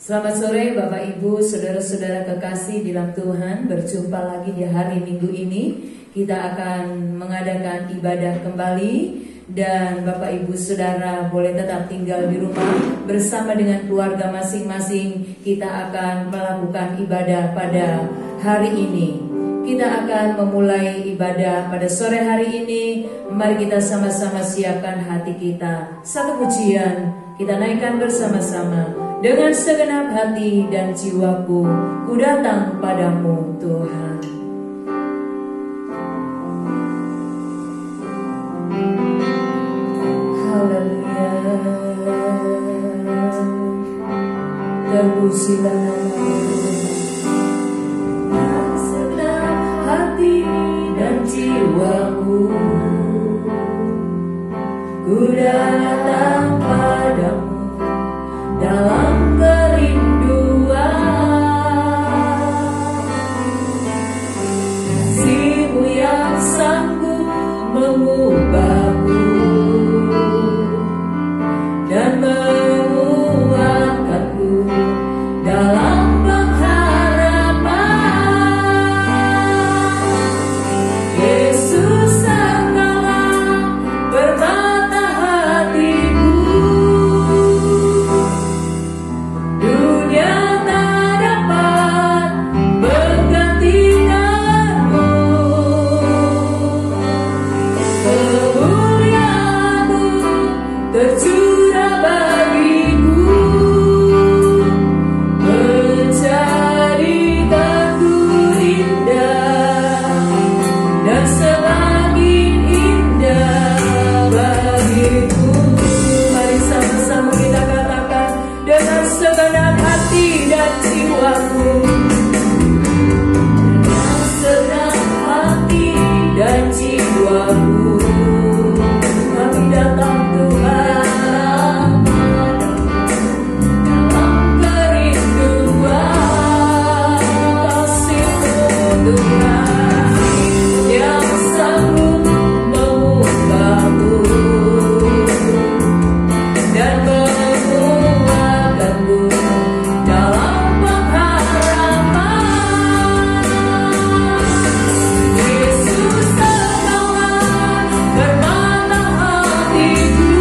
Selamat sore Bapak Ibu, saudara-saudara kekasih di dalam Tuhan. Berjumpa lagi di hari Minggu ini. Kita akan mengadakan ibadah kembali. Dan Bapak Ibu Saudara boleh tetap tinggal di rumah bersama dengan keluarga masing-masing. Kita akan melakukan ibadah pada hari ini. Kita akan memulai ibadah pada sore hari ini. Mari kita sama-sama siapkan hati kita. Satu pujian kita naikkan bersama-sama. Dengan segenap hati dan jiwaku, ku datang padamu Tuhan. Haleluya. Terpujilah dengan segenap hati dan jiwaku, ku datang padamu dalam kerinduan. Kasih-Mu yang sanggup mengubahku dan menguatkanku dalam pengharapan. Yesus, Engkaulah permata hatiku. Dunia tak dapat menggantikanmu. Kemuliaan-Mu tercurah bagiku, menjadikanku indah dan semakin indah bagiku. Mari sama-sama kita katakan dengan segenap hati dan jiwaku. Dengan segenap hati dan jiwaku, kami datang Tuhan dalam kerinduan. Kasih-Mu Tuhan yang sanggup mengubahku dan menguatkanku dalam pengharapan. Yesus, Engkaulah permata hatiku.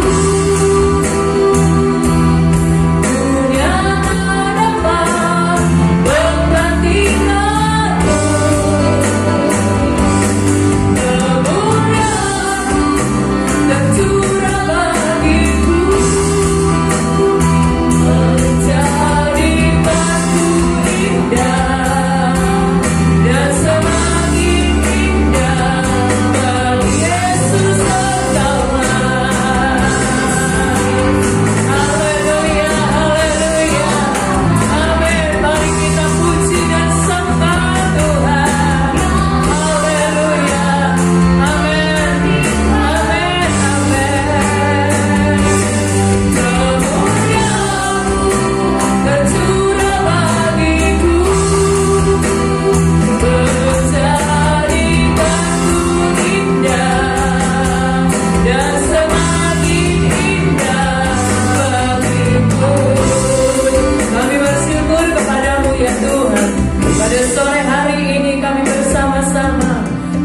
Dunia tak dapat menggantikanmu. Kemuliaan-Mu tercurah bagiku, menjadikanku indah dan semakin indah bagi Yesus Engkaulah. Haleluya, haleluya, amin. Mari kita puji dan sembah Tuhan. Haleluya, amin, amin, amin. Kemuliaan-Mu tercurah bagiku, menjadikanku indah dan semakin indah bagiku. Kami bersyukur kepada-Mu ya Tuhan. Pada sore hari ini kami bersama-sama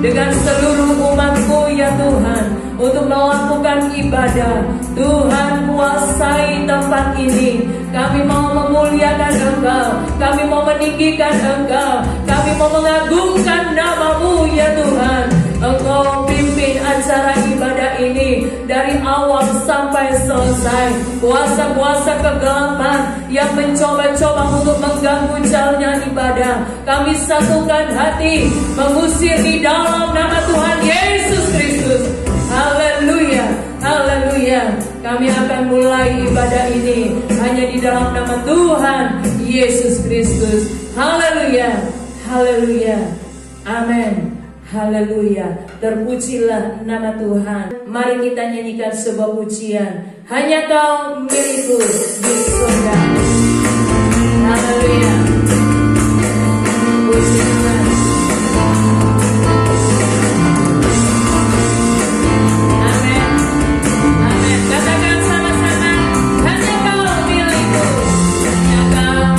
dengan seluruh umat-Mu ya Tuhan untuk melakukan ibadah. Tuhan, kuasai tempat ini. Kami mau memuliakan Engkau, kami mau meninggikan Engkau, kami mau mengagungkan nama-Mu ya Tuhan. Engkau pimpin acara ibadah ini dari awal sampai selesai. Kuasa-kuasa kegelapan yang mencoba-coba untuk mengganggu jalannya ibadah, kami satukan hati, mengusir di dalam nama Tuhan Yesus Kristus. Haleluya, haleluya. Kami akan mulai ibadah ini hanya di dalam nama Tuhan Yesus Kristus. Haleluya, haleluya, amin. Haleluya, terpujilah nama Tuhan. Mari kita nyanyikan sebuah pujian. Hanya Kau milikku di surga. Haleluya, puji Tuhan. Amin, amin. Katakan sama-sama. Hanya Kau milikku, hanya Kau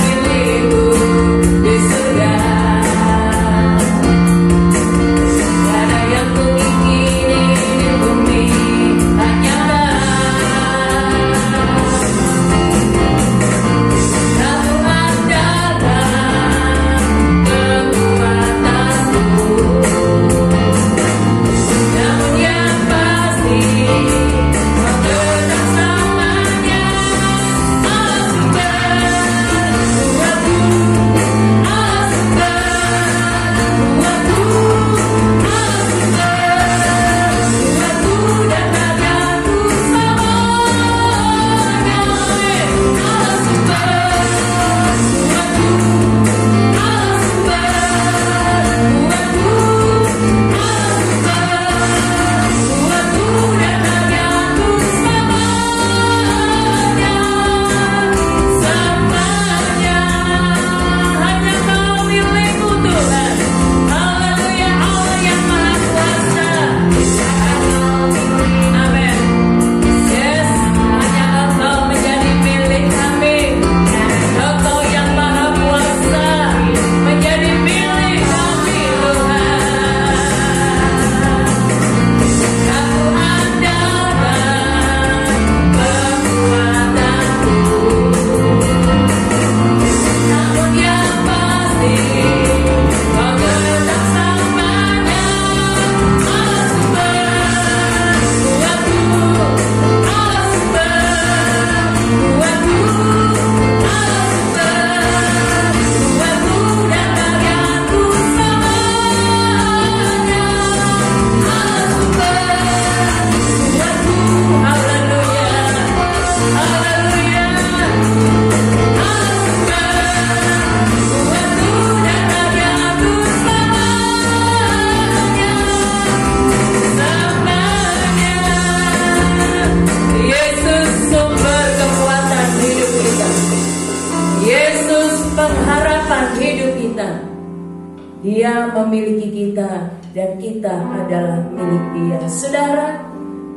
Dia memiliki kita dan kita adalah milik Dia. Saudara,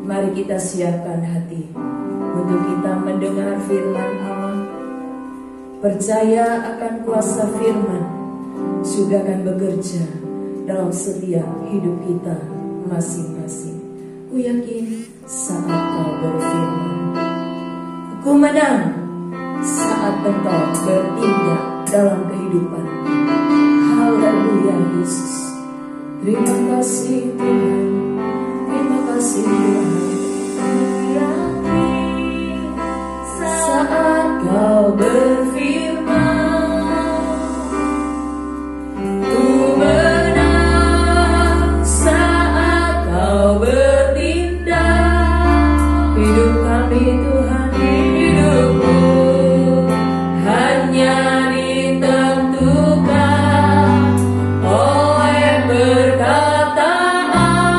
mari kita siapkan hati untuk kita mendengar firman Allah. Percaya akan kuasa firman sudah akan bekerja dalam setiap hidup kita masing-masing. Ku yakin saat kau berfirman, ku menang saat engkau bertindak dalam kehidupan. Haleluya Yesus. Terima kasih Tuhan. Terima kasih Tuhan. Saat kau berfirman, ku menang saat kau bertindak. Hidup kami Tuhan, hidupku hanya ditentukan oleh perkataan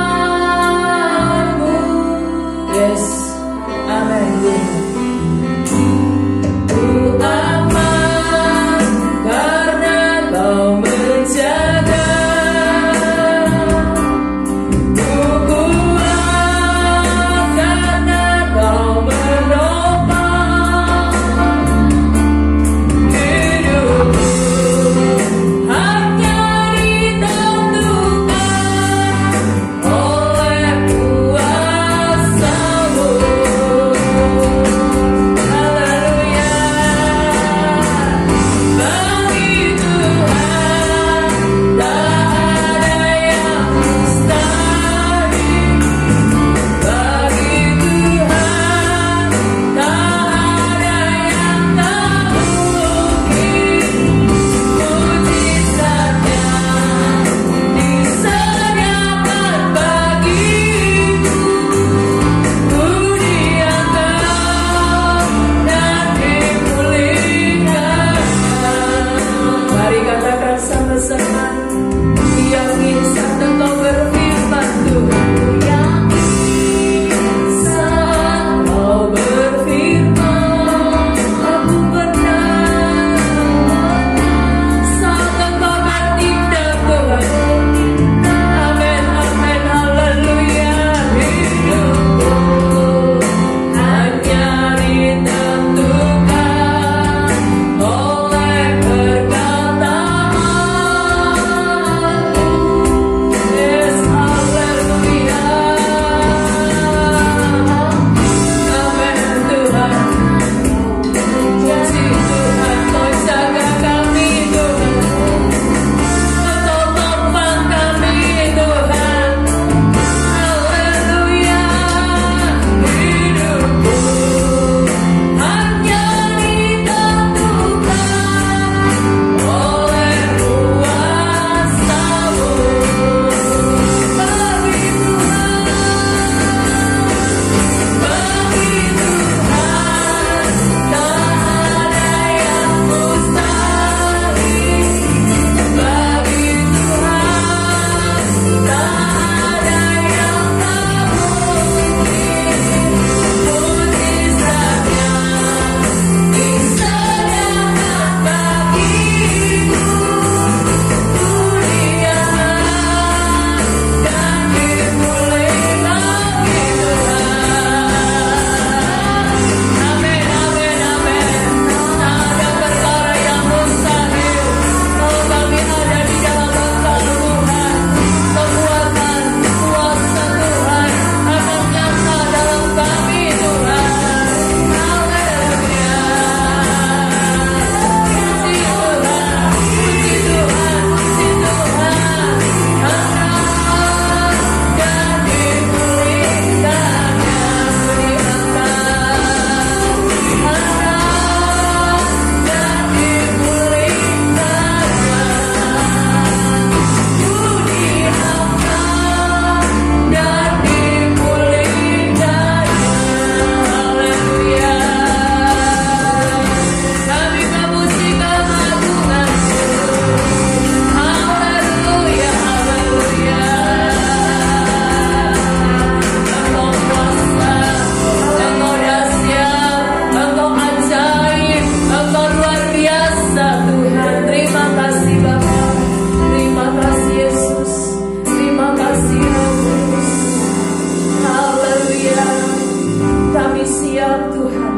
siap Tuhan,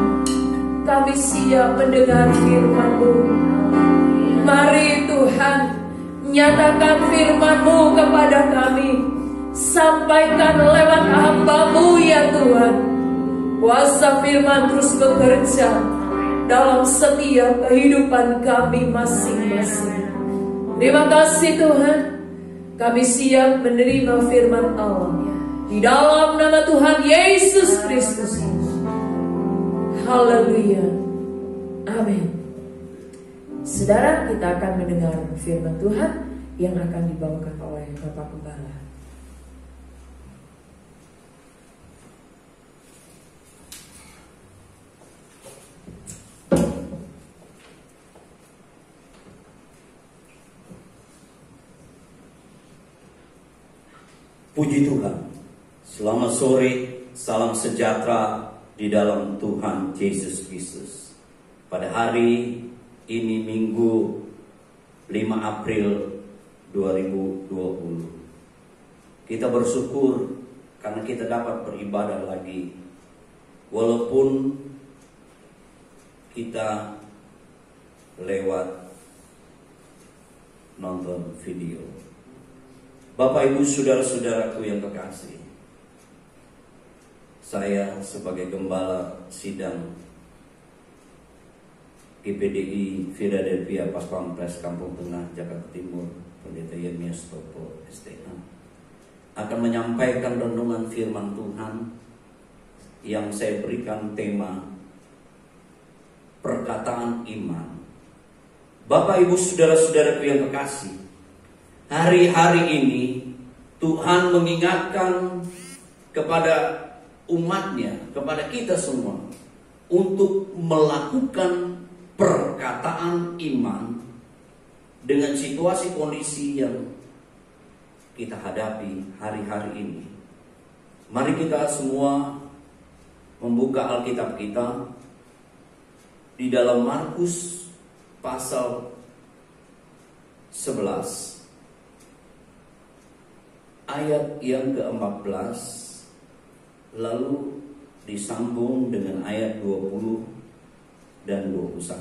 kami siap mendengar firman-Mu. Mari Tuhan, nyatakan firman-Mu kepada kami. Sampaikan lewat hamba-Mu ya Tuhan. Kuasa firman terus bekerja dalam setiap kehidupan kami masing-masing. Terima kasih Tuhan, kami siap menerima firman Allah di dalam nama Tuhan Yesus Kristus. Haleluya. Amin. Saudara, kita akan mendengar firman Tuhan yang akan dibawakan oleh Bapak Gembala. Puji Tuhan. Selamat sore, salam sejahtera di dalam Tuhan Yesus Kristus. Pada hari ini Minggu 5 April 2020, kita bersyukur karena kita dapat beribadah lagi, walaupun kita lewat nonton video. Bapak Ibu saudara-saudaraku yang terkasih, saya sebagai gembala sidang GPDI Philadelphia Paspampres Kampung Tengah Jakarta Timur, Pendeta Yeremias Topo STH, akan menyampaikan renungan firman Tuhan yang saya berikan tema perkataan iman. Bapak Ibu saudara-saudaraku yang terkasih, hari-hari ini Tuhan mengingatkan kepada umatnya, kepada kita semua, untuk melakukan perkataan iman dengan situasi kondisi yang kita hadapi hari-hari ini. Mari kita semua membuka Alkitab kita di dalam Markus pasal 11 ayat yang ke-14, lalu disambung dengan ayat 20 dan 21.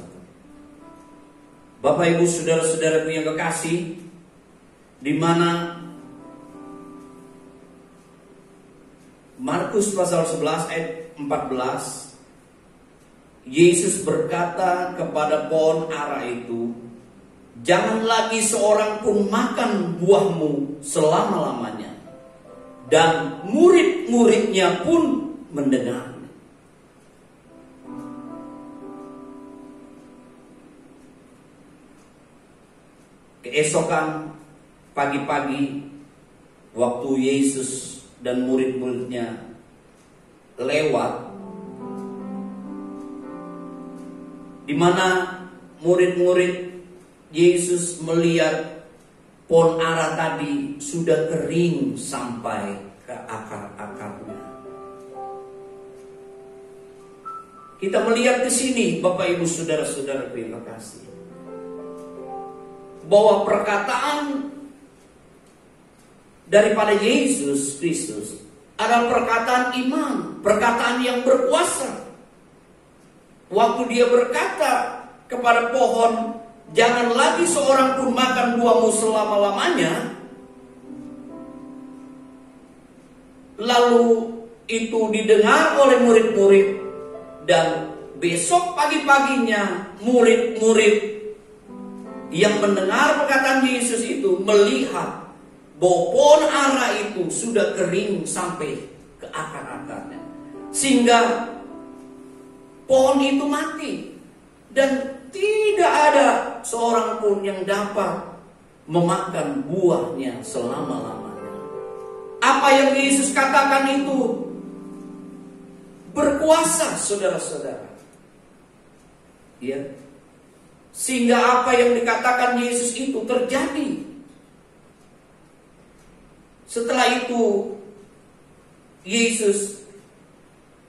Bapak Ibu saudara-saudaraku yang kekasih, di mana Markus pasal 11 ayat 14, Yesus berkata kepada pohon ara itu, "Jangan lagi seorang pun makan buahmu selama-lamanya." Dan murid-muridnya pun mendengar. Keesokan pagi-pagi, waktu Yesus dan murid-muridnya lewat, di mana murid-murid Yesus melihat pohon ara tadi sudah kering sampai ke akar-akarnya. Kita melihat di sini, Bapak Ibu saudara-saudara yang terkasih, bahwa perkataan daripada Yesus Kristus adalah perkataan iman, perkataan yang berkuasa. Waktu dia berkata kepada pohon, "Jangan lagi seorang pun makan buahmu selama-lamanya," lalu itu didengar oleh murid-murid, dan besok pagi-paginya murid-murid yang mendengar perkataan Yesus itu melihat bahwa pohon ara itu sudah kering sampai ke akar-akarnya, sehingga pohon itu mati dan tidak ada seorang pun yang dapat memakan buahnya selama-lamanya. Apa yang Yesus katakan itu berkuasa, saudara-saudara. Ya. Sehingga apa yang dikatakan Yesus itu terjadi. Setelah itu Yesus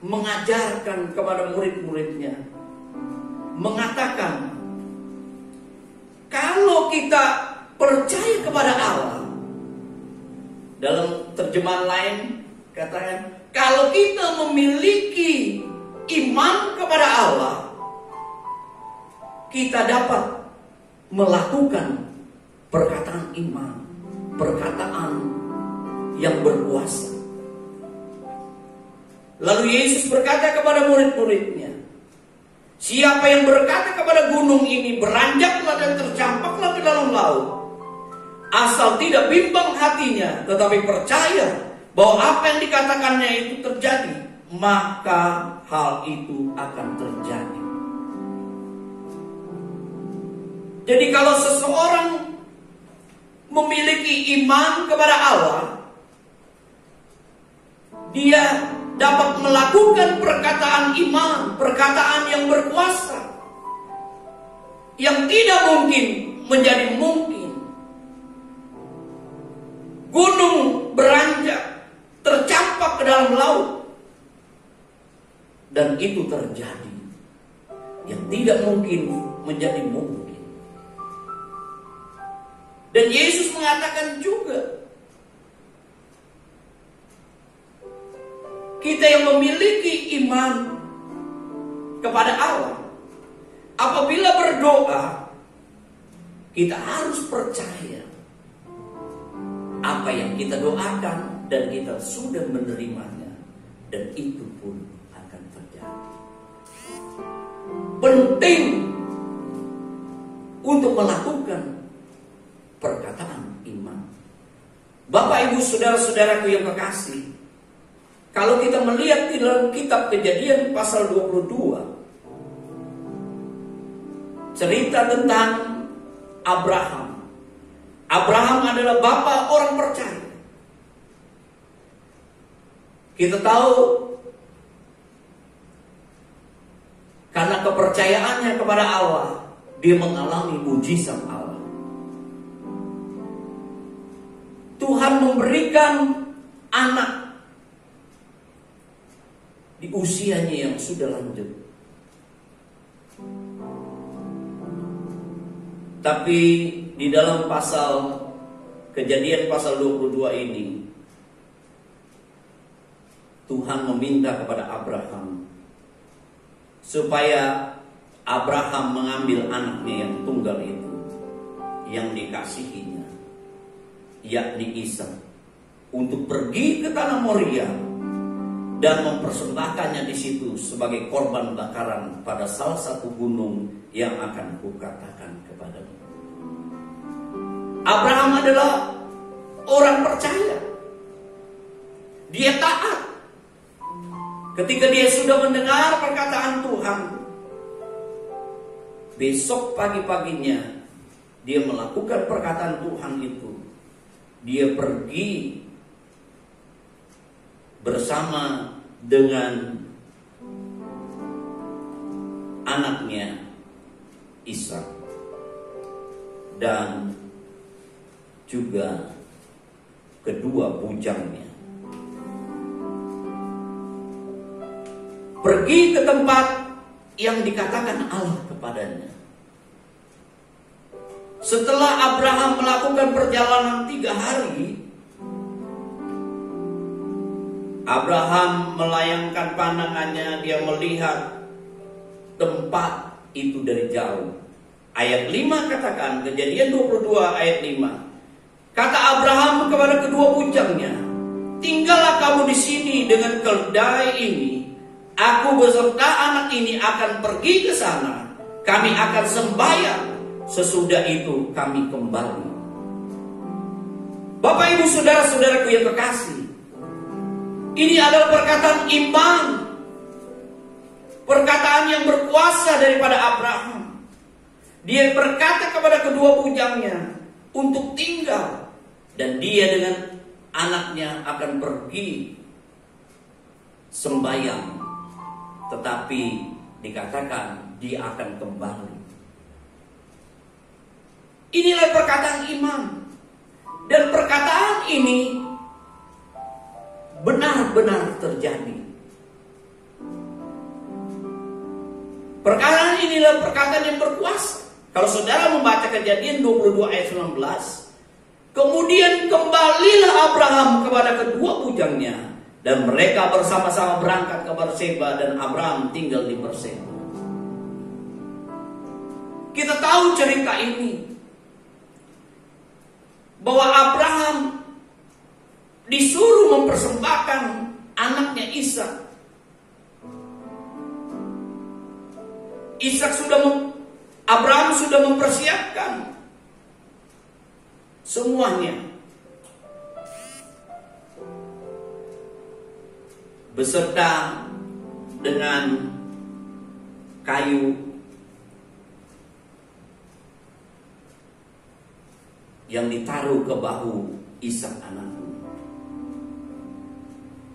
mengajarkan kepada murid-muridnya, mengatakan, kalau kita percaya kepada Allah, dalam terjemahan lain katakan, kalau kita memiliki iman kepada Allah, kita dapat melakukan perkataan iman, perkataan yang berkuasa. Lalu Yesus berkata kepada murid-muridnya, siapa yang berkata kepada gunung ini, beranjaklah dan tercampaklah ke dalam laut, asal tidak bimbang hatinya, tetapi percaya bahwa apa yang dikatakannya itu terjadi, maka hal itu akan terjadi. Jadi kalau seseorang memiliki iman kepada Allah, dia dapat melakukan perkataan iman, perkataan yang berkuasa, yang tidak mungkin menjadi mungkin. Gunung beranjak, tercampak ke dalam laut, dan itu terjadi. Yang tidak mungkin menjadi mungkin. Dan Yesus mengatakan juga, kita yang memiliki iman kepada Allah, apabila berdoa, kita harus percaya apa yang kita doakan dan kita sudah menerimanya, dan itu pun akan terjadi. Penting untuk melakukan perkataan iman. Bapak, Ibu, saudara-saudaraku yang kekasih, kalau kita melihat di dalam kitab Kejadian pasal 22, cerita tentang Abraham. Abraham adalah bapak orang percaya. Kita tahu karena kepercayaannya kepada Allah, dia mengalami mujizat Allah. Tuhan memberikan anak di usianya yang sudah lanjut. Tapi di dalam pasal Kejadian pasal 22 ini, Tuhan meminta kepada Abraham supaya Abraham mengambil anaknya yang tunggal itu, yang dikasihinya, yakni Ishak, untuk pergi ke tanah Moria dan mempersembahkannya di situ sebagai korban bakaran pada salah satu gunung yang akan kukatakan kepadamu. Abraham adalah orang percaya. Dia taat. Ketika dia sudah mendengar perkataan Tuhan, besok pagi-paginya dia melakukan perkataan Tuhan itu. Dia pergi bersama dengan anaknya Ishak dan juga kedua bujangnya. Pergi ke tempat yang dikatakan Allah kepadanya. Setelah Abraham melakukan perjalanan 3 hari, Abraham melayangkan pandangannya, dia melihat tempat itu dari jauh. Ayat 5 katakan, Kejadian 22 ayat 5. Kata Abraham kepada kedua bujangnya, tinggallah kamu di sini dengan keldai ini. Aku beserta anak ini akan pergi ke sana. Kami akan sembahyang. Sesudah itu kami kembali. Bapak, Ibu, saudara-saudaraku yang kekasih, ini adalah perkataan iman, perkataan yang berkuasa daripada Abraham. Dia berkata kepada kedua bujangnya untuk tinggal, dan dia dengan anaknya akan pergi sembahyang, tetapi dikatakan dia akan kembali. Inilah perkataan iman. Dan perkataan ini benar-benar terjadi. Perkataan inilah perkataan yang berkuasa. Kalau saudara membaca Kejadian 22 ayat 19, kemudian kembalilah Abraham kepada kedua bujangnya Dan mereka bersama-sama berangkat ke Berseba dan Abraham tinggal di Berseba. Kita tahu cerita ini, bahwa Abraham disuruh mempersembahkan anaknya Ishak. Abraham sudah mempersiapkan semuanya, beserta dengan kayu yang ditaruh ke bahu Ishak anaknya.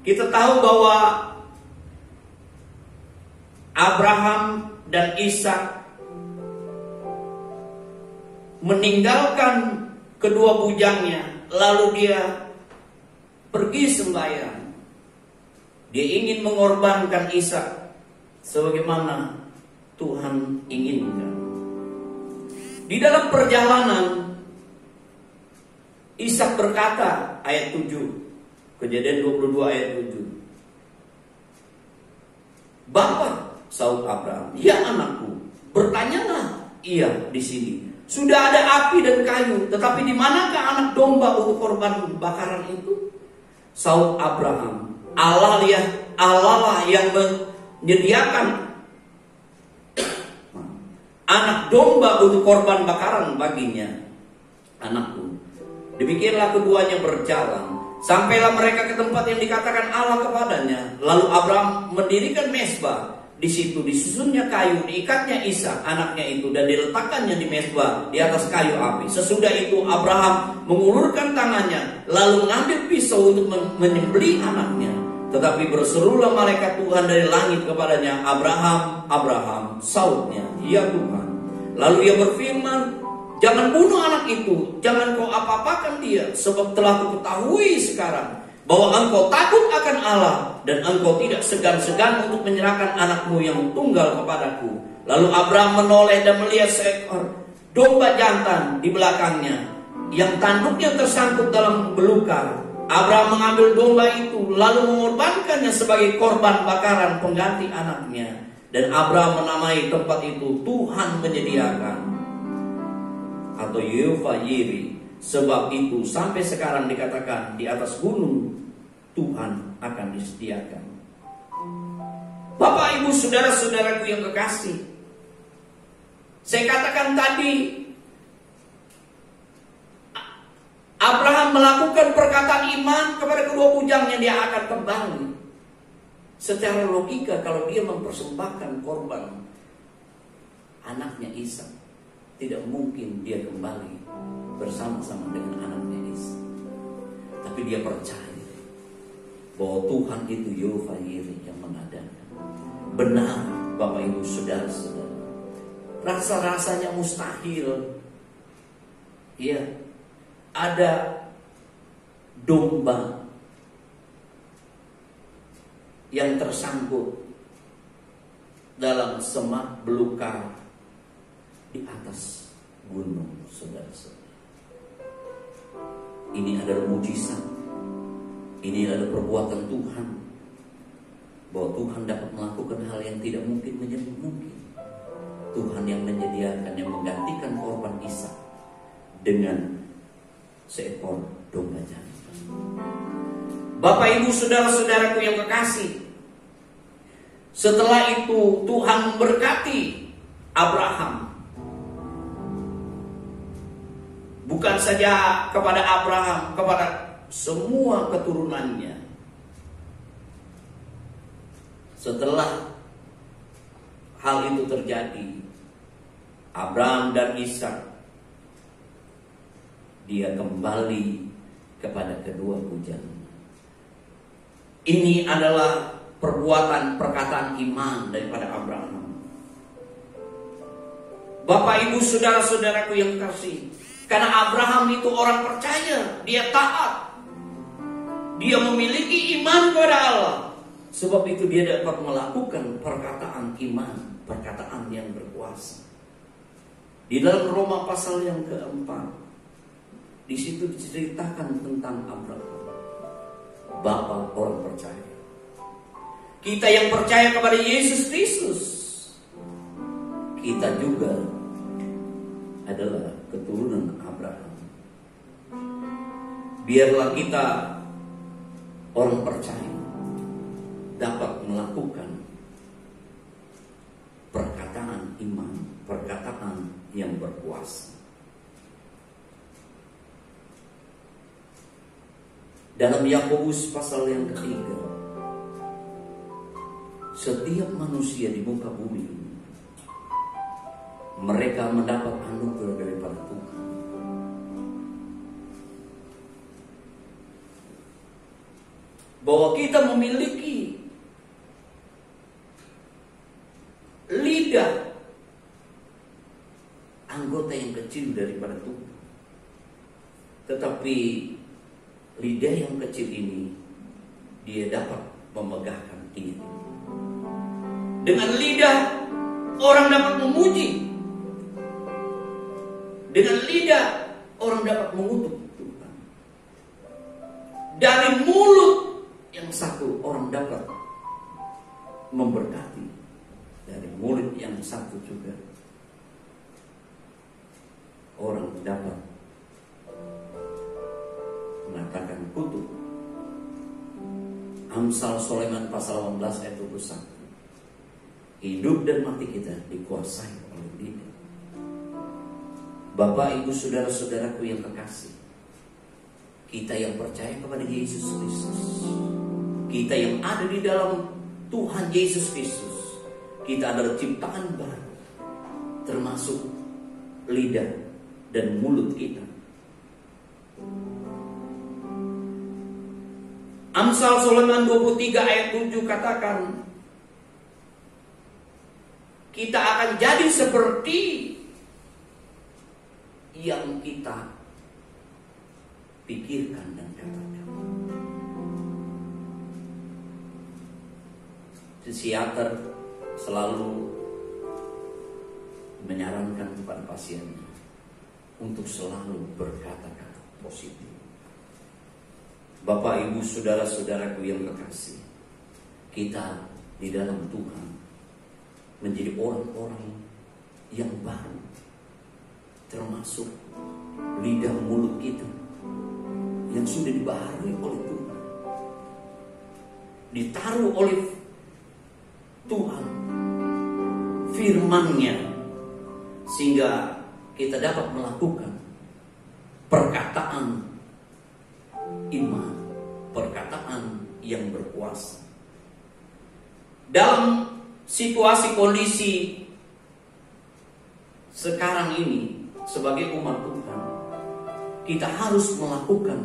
Kita tahu bahwa Abraham dan Ishak meninggalkan kedua bujangnya, lalu dia pergi sembahyang. Dia ingin mengorbankan Ishak sebagaimana Tuhan inginkan. Di dalam perjalanan, Ishak berkata, ayat 7, Kejadian 22 ayat 7. Bapak, saud Abraham, ya anakku, bertanyalah ia di sini. Sudah ada api dan kayu, tetapi di manakah anak domba untuk korban bakaran itu? Saud Abraham, Allah lah yang menyediakan anak domba untuk korban bakaran baginya, anakku. Demikianlah keduanya berjalan. Sampailah mereka ke tempat yang dikatakan Allah kepadanya. Lalu Abraham mendirikan mezbah. Di situ disusunnya kayu, diikatnya Ishak anaknya itu, dan diletakkannya di mezbah di atas kayu api. Sesudah itu Abraham mengulurkan tangannya, lalu mengambil pisau untuk menyembelih anaknya. Tetapi berserulah malaikat Tuhan dari langit kepadanya, Abraham, Abraham, sautnya, ya Tuhan. Lalu ia berfirman, jangan bunuh anak itu, jangan kau apa-apakan dia, sebab telah kuketahui sekarang bahwa engkau takut akan Allah, dan engkau tidak segan-segan untuk menyerahkan anakmu yang tunggal kepadaku. Lalu Abraham menoleh dan melihat seekor domba jantan di belakangnya, yang tanduknya tersangkut dalam belukar. Abraham mengambil domba itu, lalu mengorbankannya sebagai korban bakaran pengganti anaknya. Dan Abraham menamai tempat itu Tuhan menyediakan, atau Yehovah Yireh. Sebab itu sampai sekarang dikatakan, di atas gunung Tuhan akan disediakan. Bapak, ibu, saudara-saudaraku yang kekasih, saya katakan tadi, Abraham melakukan perkataan iman kepada kedua bujangnya, dia akan kembali. Secara logika, kalau dia mempersembahkan korban anaknya Ishak, tidak mungkin dia kembali bersama-sama dengan anaknya Ishak. Tapi dia percaya bahwa Tuhan itu Yehovah Yireh yang mengadakan. Benar, Bapak Ibu saudara-saudara, rasa-rasanya mustahil. Ya, ada domba yang tersangkut dalam semak belukar di atas gunung, saudara-saudara. Ini adalah mujizat. Ini adalah perbuatan Tuhan, bahwa Tuhan dapat melakukan hal yang tidak mungkin menjadi mungkin. Tuhan yang menyediakan, yang menggantikan korban Ishak dengan seekor domba jantan. Bapak, ibu, saudara-saudaraku yang kekasih, setelah itu Tuhan memberkati Abraham. Bukan saja kepada Abraham, kepada semua keturunannya. Setelah hal itu terjadi, Abraham dan Ishak, dia kembali kepada kedua bujang. Ini adalah perkataan iman daripada Abraham. Bapak, ibu, saudara-saudaraku yang kasih, karena Abraham itu orang percaya, dia taat, dia memiliki iman kepada Allah. Sebab itu dia dapat melakukan perkataan iman, perkataan yang berkuasa. Di dalam Roma pasal yang keempat, di situ diceritakan tentang Abraham. Bapa orang percaya. Kita yang percaya kepada Yesus Kristus, kita juga adalah keturunan Abraham. Biarlah kita orang percaya dapat melakukan perkataan iman, perkataan yang berkuasa. Dalam Yakobus pasal yang ketiga, setiap manusia di muka bumi ini, mereka mendapat anugerah daripada Tuhan. Bahwa kita memiliki lidah, anggota yang kecil daripada Tuhan. Tetapi lidah yang kecil ini, dia dapat memegahkan diri. Dengan lidah orang dapat memuji. Dengan lidah orang dapat mengutuk Tuhan. Dari mulut yang satu orang dapat memberkati. Dari mulut yang satu juga orang dapat mengatakan kutuk. Amsal Sulaiman pasal 18 ayat 21. Hidup dan mati kita dikuasai oleh lidah. Bapak, Ibu, saudara-saudaraku yang kekasih, kita yang percaya kepada Yesus Kristus, kita yang ada di dalam Tuhan Yesus Kristus, kita adalah ciptaan baru, termasuk lidah dan mulut kita. Amsal Sulaiman 23 ayat 7 katakan, kita akan jadi seperti yang kita pikirkan dan katakan. Psikiater selalu menyarankan kepada pasiennya untuk selalu berkata-kata positif. Bapak, Ibu, saudara-saudaraku yang kekasih, kita di dalam Tuhan menjadi orang-orang yang baru, termasuk lidah mulut kita yang sudah dibaharui oleh Tuhan, ditaruh oleh Tuhan firman-Nya, sehingga kita dapat melakukan perkataan iman, perkataan yang berkuasa. Dalam situasi kondisi sekarang ini, sebagai umat Tuhan, kita harus melakukan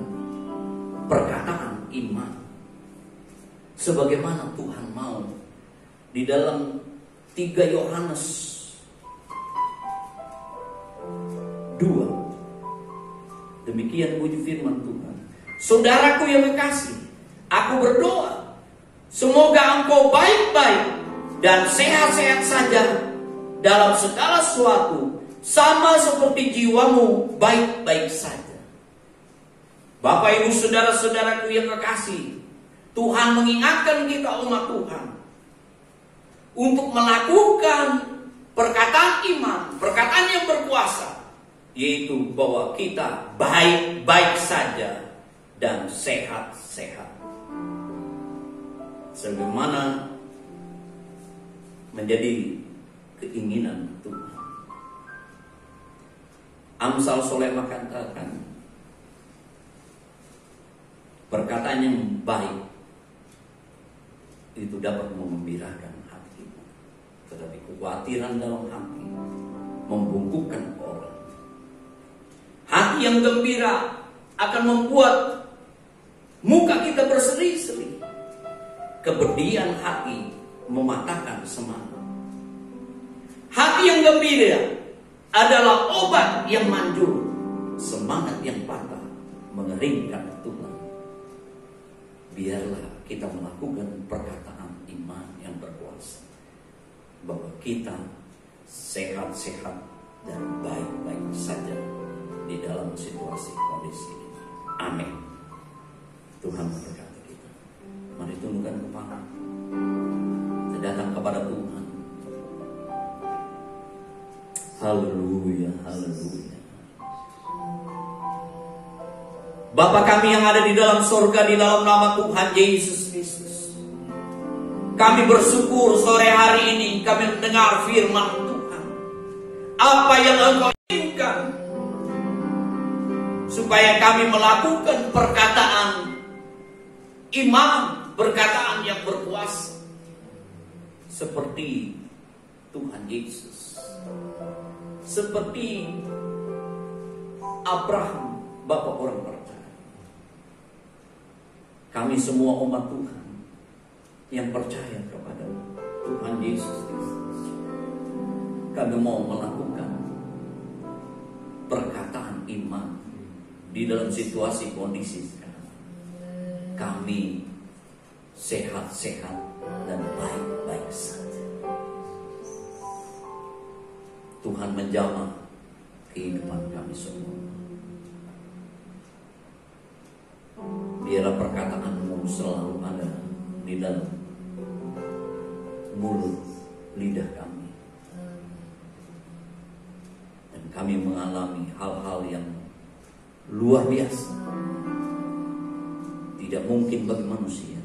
perkataan iman sebagaimana Tuhan mau. Di dalam 3 Yohanes 2, demikian bunyi firman Tuhan. Saudaraku yang kekasih, aku berdoa semoga engkau baik-baik dan sehat-sehat saja dalam segala sesuatu, sama seperti jiwamu baik-baik saja. Bapak, Ibu, saudara-saudaraku yang kekasih, Tuhan mengingatkan kita umat Tuhan untuk melakukan perkataan iman, perkataan yang berkuasa, yaitu bahwa kita baik-baik saja dan sehat-sehat. Sebagaimana menjadi keinginan Tuhan. Amsal Sulaiman katakan, perkataan yang baik itu dapat mengembirakan hati, tetapi kekhawatiran dalam hati membungkukkan orang. Hati yang gembira akan membuat muka kita berseri-seri. Keberdian hati mematahkan semangat. Hati yang gembira adalah obat yang manjur. Semangat yang patah mengeringkan tulang. Biarlah kita melakukan perkataan iman yang berkuasa, bahwa kita sehat-sehat dan baik-baik saja di dalam situasi kondisi ini. Amin. Tuhan memberkati kita. Mari tundukkan kepala. Kita datang kepada Tuhan. Haleluya, haleluya. Bapa kami yang ada di dalam surga, di dalam nama Tuhan Yesus Kristus, kami bersyukur sore hari ini kami mendengar firman Tuhan. Apa yang Engkau inginkan supaya kami melakukan perkataan iman, perkataan yang berkuasa seperti Tuhan Yesus, seperti Abraham, Bapa orang percaya. Kami semua umat Tuhan yang percaya kepada Tuhan Yesus Kristus, kami mau melakukan perkataan iman di dalam situasi kondisi sekarang. Kami sehat-sehat dan baik-baik saja. Tuhan menjamah kehidupan kami semua. Biarlah perkataan-Mu selalu ada di dalam mulut lidah kami, dan kami mengalami hal-hal yang luar biasa, tidak mungkin bagi manusia,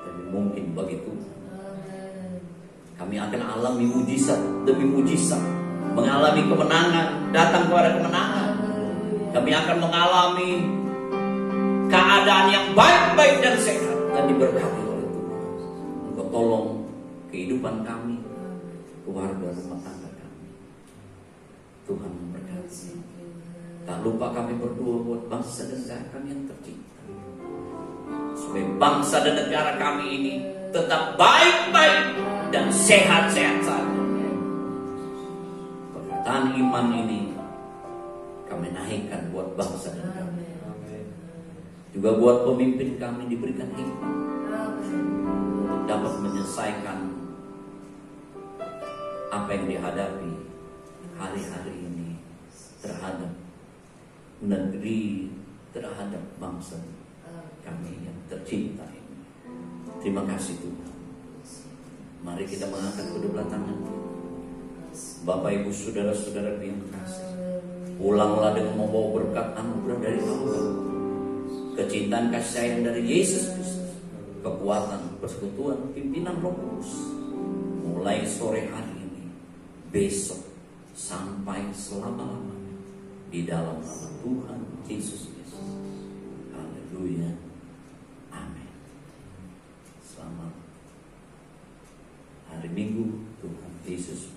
tapi mungkin bagi Tuhan. Kami akan alami mujizat demi mujizat, mengalami kemenangan, datang kepada kemenangan. Kami akan mengalami keadaan yang baik-baik dan sehat dan diberkati oleh Tuhan. Engkau tolong kehidupan kami, keluarga rumah tangga kami. Tuhan memberkati. Tak lupa kami berdoa buat bangsa dan negara kami yang tercinta, supaya bangsa dan negara kami ini tetap baik-baik dan sehat-sehat saja. Perkataan iman ini kami naikkan buat bangsa dan negara. Juga buat pemimpin kami diberikan hikmat untuk dapat menyelesaikan apa yang dihadapi hari-hari ini terhadap negeri, terhadap bangsa kami yang tercinta ini. Terima kasih Tuhan. Mari kita mengangkat kedua tangan. Bapak Ibu saudara-saudara yang kasih, pulanglah dengan membawa berkat anugerah dari Allah, kecintaan kasih sayang dari Yesus Kristus, kekuatan persekutuan pimpinan Roh Kudus, mulai sore hari ini, besok sampai selama-lamanya, di dalam nama Tuhan Yesus Kristus. Haleluya. Amin. Selamat hari Minggu. Tuhan Yesus